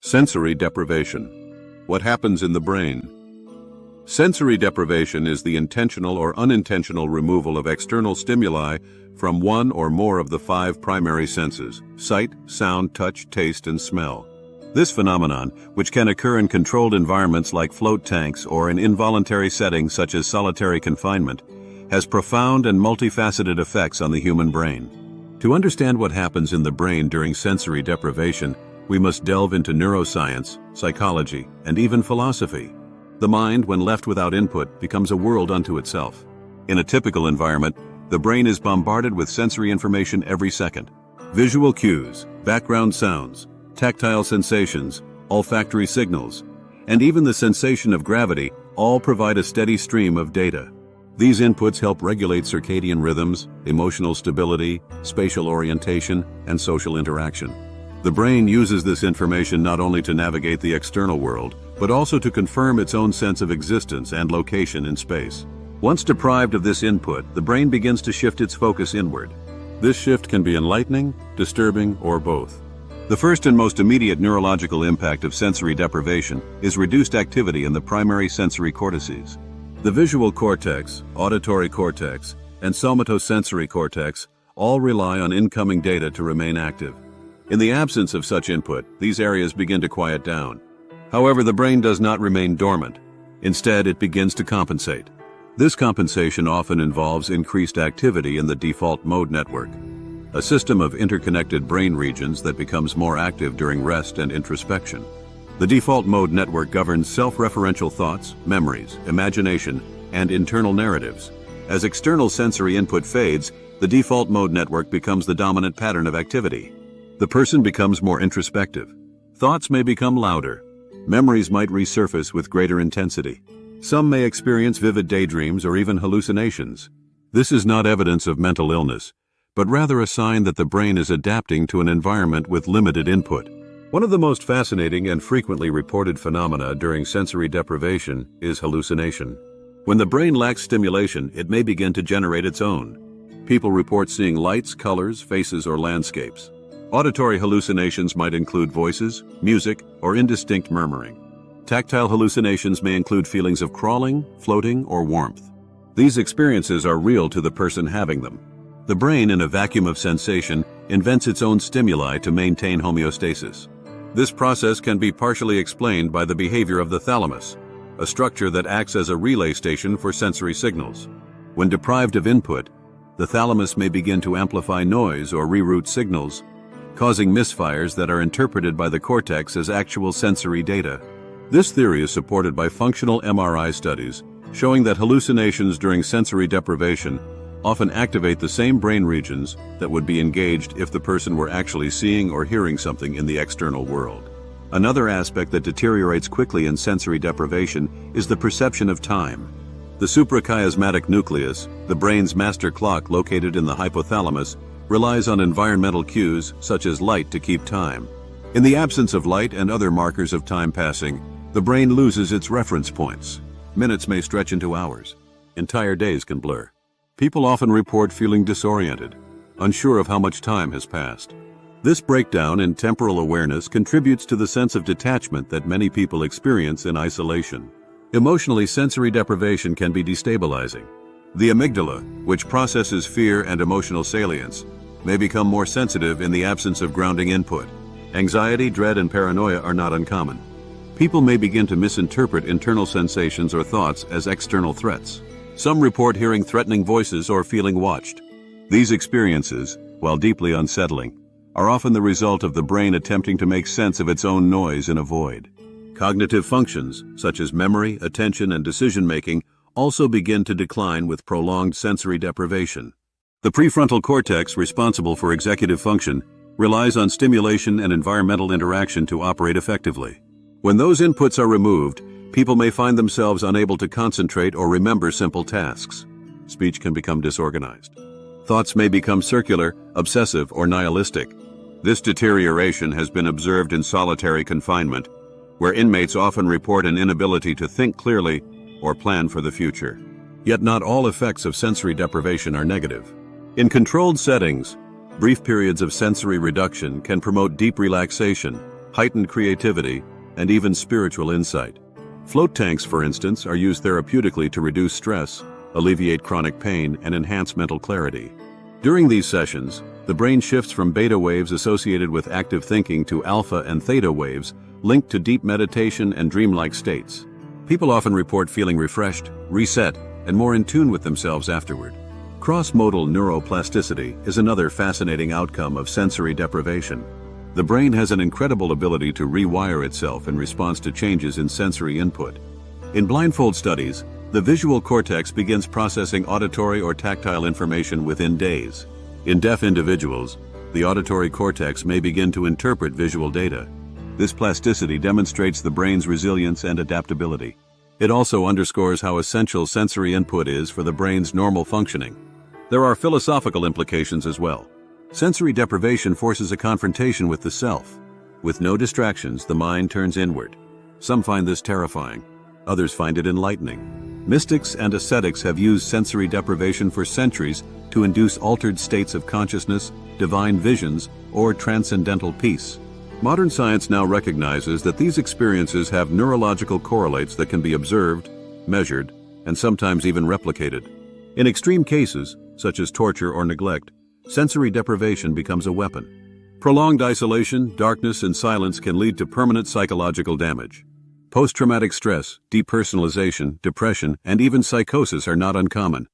Sensory deprivation. What happens in the brain? Sensory deprivation is the intentional or unintentional removal of external stimuli from one or more of the 5 primary senses: sight, sound, touch, taste, and smell. This phenomenon, which can occur in controlled environments like float tanks or in involuntary settings such as solitary confinement, has profound and multifaceted effects on the human brain. To understand what happens in the brain during sensory deprivation, we must delve into neuroscience, psychology, and even philosophy. The mind, when left without input, becomes a world unto itself. In a typical environment, the brain is bombarded with sensory information every second. Visual cues, background sounds, tactile sensations, olfactory signals, and even the sensation of gravity all provide a steady stream of data. These inputs help regulate circadian rhythms, emotional stability, spatial orientation, and social interaction. The brain uses this information not only to navigate the external world, but also to confirm its own sense of existence and location in space. Once deprived of this input, the brain begins to shift its focus inward. This shift can be enlightening, disturbing, or both. The first and most immediate neurological impact of sensory deprivation is reduced activity in the primary sensory cortices. The visual cortex, auditory cortex, and somatosensory cortex all rely on incoming data to remain active. In the absence of such input, these areas begin to quiet down. However, the brain does not remain dormant. Instead, it begins to compensate. This compensation often involves increased activity in the default mode network, a system of interconnected brain regions that becomes more active during rest and introspection. The default mode network governs self-referential thoughts, memories, imagination, and internal narratives. As external sensory input fades, the default mode network becomes the dominant pattern of activity. The person becomes more introspective. Thoughts may become louder. Memories might resurface with greater intensity. Some may experience vivid daydreams or even hallucinations. This is not evidence of mental illness, but rather a sign that the brain is adapting to an environment with limited input. One of the most fascinating and frequently reported phenomena during sensory deprivation is hallucination. When the brain lacks stimulation, it may begin to generate its own. People report seeing lights, colors, faces, or landscapes. Auditory hallucinations might include voices, music, or indistinct murmuring. Tactile hallucinations may include feelings of crawling, floating, or warmth. These experiences are real to the person having them. The brain, in a vacuum of sensation, invents its own stimuli to maintain homeostasis. This process can be partially explained by the behavior of the thalamus, a structure that acts as a relay station for sensory signals. When deprived of input, the thalamus may begin to amplify noise or reroute signals, causing misfires that are interpreted by the cortex as actual sensory data. This theory is supported by functional MRI studies showing that hallucinations during sensory deprivation often activate the same brain regions that would be engaged if the person were actually seeing or hearing something in the external world. Another aspect that deteriorates quickly in sensory deprivation is the perception of time. The suprachiasmatic nucleus, the brain's master clock located in the hypothalamus, relies on environmental cues such as light to keep time. In the absence of light and other markers of time passing, the brain loses its reference points. Minutes may stretch into hours. Entire days can blur. People often report feeling disoriented, unsure of how much time has passed. This breakdown in temporal awareness contributes to the sense of detachment that many people experience in isolation. Emotionally, sensory deprivation can be destabilizing. The amygdala, which processes fear and emotional salience, may become more sensitive in the absence of grounding input. Anxiety, dread, and paranoia are not uncommon. People may begin to misinterpret internal sensations or thoughts as external threats. Some report hearing threatening voices or feeling watched. These experiences, while deeply unsettling, are often the result of the brain attempting to make sense of its own noise in a void. Cognitive functions, such as memory, attention, and decision-making, also begin to decline with prolonged sensory deprivation. The prefrontal cortex, responsible for executive function, relies on stimulation and environmental interaction to operate effectively. When those inputs are removed, people may find themselves unable to concentrate or remember simple tasks. Speech can become disorganized. Thoughts may become circular, obsessive, or nihilistic. This deterioration has been observed in solitary confinement, where inmates often report an inability to think clearly or plan for the future. Yet not all effects of sensory deprivation are negative. In controlled settings, brief periods of sensory reduction can promote deep relaxation, heightened creativity, and even spiritual insight. Float tanks, for instance, are used therapeutically to reduce stress, alleviate chronic pain, and enhance mental clarity. During these sessions, the brain shifts from beta waves associated with active thinking to alpha and theta waves linked to deep meditation and dreamlike states. People often report feeling refreshed, reset, and more in tune with themselves afterward. Cross-modal neuroplasticity is another fascinating outcome of sensory deprivation. The brain has an incredible ability to rewire itself in response to changes in sensory input. In blindfold studies, the visual cortex begins processing auditory or tactile information within days. In deaf individuals, the auditory cortex may begin to interpret visual data. This plasticity demonstrates the brain's resilience and adaptability. It also underscores how essential sensory input is for the brain's normal functioning. There are philosophical implications as well. Sensory deprivation forces a confrontation with the self. With no distractions, the mind turns inward. Some find this terrifying. Others find it enlightening. Mystics and ascetics have used sensory deprivation for centuries to induce altered states of consciousness, divine visions, or transcendental peace. Modern science now recognizes that these experiences have neurological correlates that can be observed, measured, and sometimes even replicated. In extreme cases, such as torture or neglect, sensory deprivation becomes a weapon. Prolonged isolation, darkness, and silence can lead to permanent psychological damage. Post-traumatic stress, depersonalization, depression, and even psychosis are not uncommon.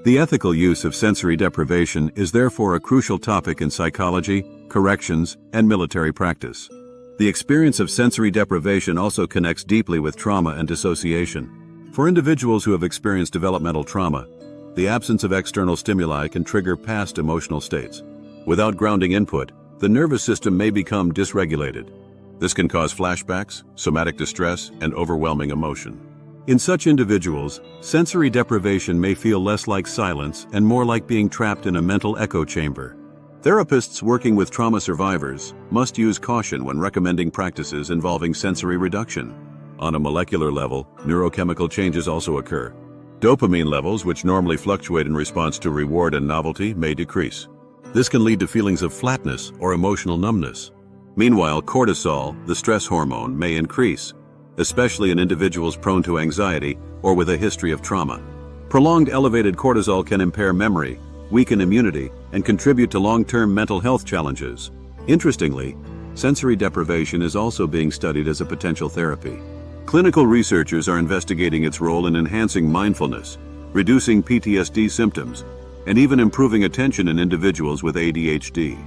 The ethical use of sensory deprivation is therefore a crucial topic in psychology, corrections, and military practice. The experience of sensory deprivation also connects deeply with trauma and dissociation. For individuals who have experienced developmental trauma, the absence of external stimuli can trigger past emotional states. Without grounding input, the nervous system may become dysregulated. This can cause flashbacks, somatic distress, and overwhelming emotion. In such individuals, sensory deprivation may feel less like silence and more like being trapped in a mental echo chamber. Therapists working with trauma survivors must use caution when recommending practices involving sensory reduction. On a molecular level, neurochemical changes also occur. Dopamine levels, which normally fluctuate in response to reward and novelty, may decrease. This can lead to feelings of flatness or emotional numbness. Meanwhile, cortisol, the stress hormone, may increase, especially in individuals prone to anxiety or with a history of trauma. Prolonged elevated cortisol can impair memory, weaken immunity, and contribute to long-term mental health challenges. Interestingly, sensory deprivation is also being studied as a potential therapy. Clinical researchers are investigating its role in enhancing mindfulness, reducing PTSD symptoms, and even improving attention in individuals with ADHD.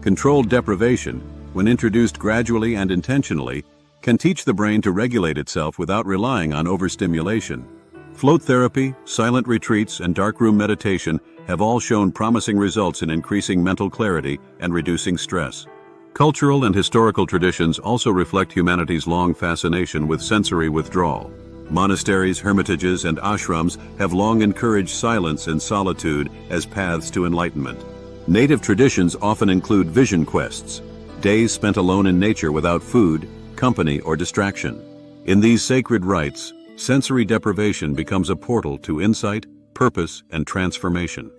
Controlled deprivation, when introduced gradually and intentionally, can teach the brain to regulate itself without relying on overstimulation. Float therapy, silent retreats, and darkroom meditation have all shown promising results in increasing mental clarity and reducing stress. Cultural and historical traditions also reflect humanity's long fascination with sensory withdrawal. Monasteries, hermitages, and ashrams have long encouraged silence and solitude as paths to enlightenment. Native traditions often include vision quests, days spent alone in nature without food, company, or distraction. In these sacred rites, sensory deprivation becomes a portal to insight, purpose, and transformation.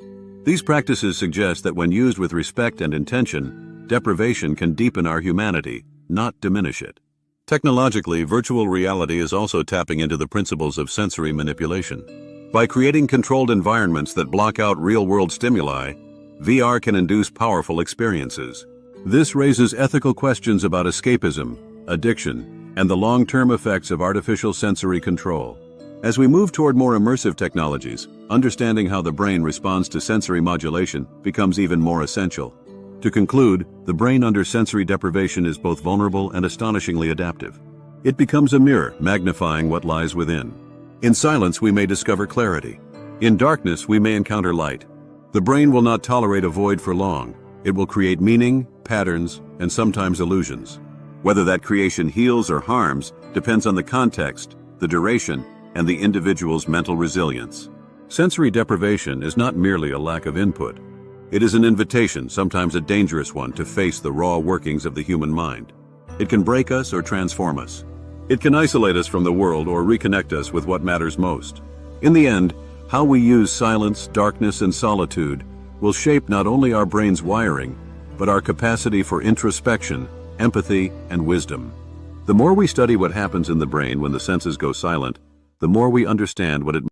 These practices suggest that when used with respect and intention, deprivation can deepen our humanity, not diminish it. Technologically, virtual reality is also tapping into the principles of sensory manipulation. By creating controlled environments that block out real-world stimuli, VR can induce powerful experiences. This raises ethical questions about escapism, addiction, and the long-term effects of artificial sensory control. As we move toward more immersive technologies, understanding how the brain responds to sensory modulation becomes even more essential. To conclude, the brain under sensory deprivation is both vulnerable and astonishingly adaptive. It becomes a mirror, magnifying what lies within. In silence, we may discover clarity. In darkness, we may encounter light. The brain will not tolerate a void for long. It will create meaning, patterns, and sometimes illusions. Whether that creation heals or harms depends on the context, the duration, and the individual's mental resilience. Sensory deprivation is not merely a lack of input. It is an invitation, sometimes a dangerous one, to face the raw workings of the human mind. It can break us or transform us. It can isolate us from the world or reconnect us with what matters most. In the end, how we use silence, darkness, and solitude will shape not only our brain's wiring, but our capacity for introspection, empathy, and wisdom. The more we study what happens in the brain when the senses go silent, the more we understand what it